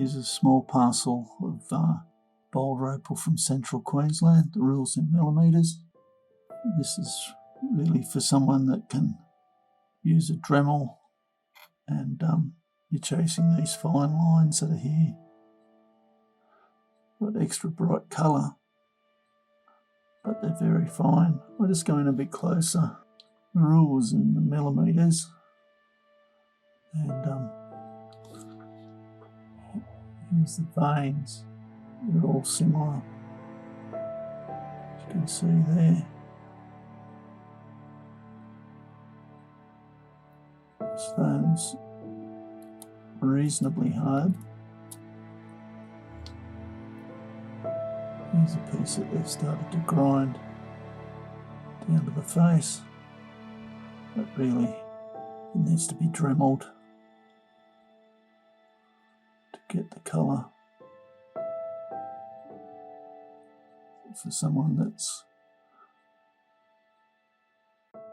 Here's a small parcel of Boulder Opal from central Queensland. The rule's in millimetres. This is really for someone that can use a Dremel, and you're chasing these fine lines that are here. Got extra bright colour, but they're very fine. We're just going a bit closer. The rule is in the millimetres, and here's the veins. They're all similar, as you can see there. Stone's reasonably hard. Here's a piece that they've started to grind down to the face, but really it needs to be dremeled to get the colour. For someone that's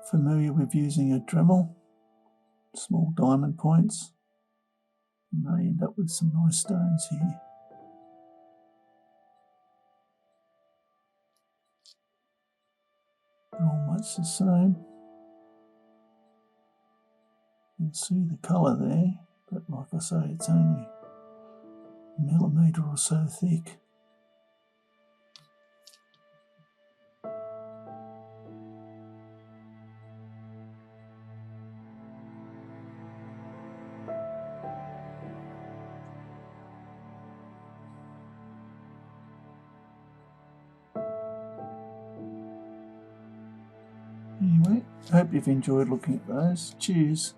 familiar with using a Dremel, small diamond points, you may end up with some nice stones here. They're all much the same. You can see the colour there, but like I say, it's only a millimetre or so thick. Anyway, I hope you've enjoyed looking at those. Cheers.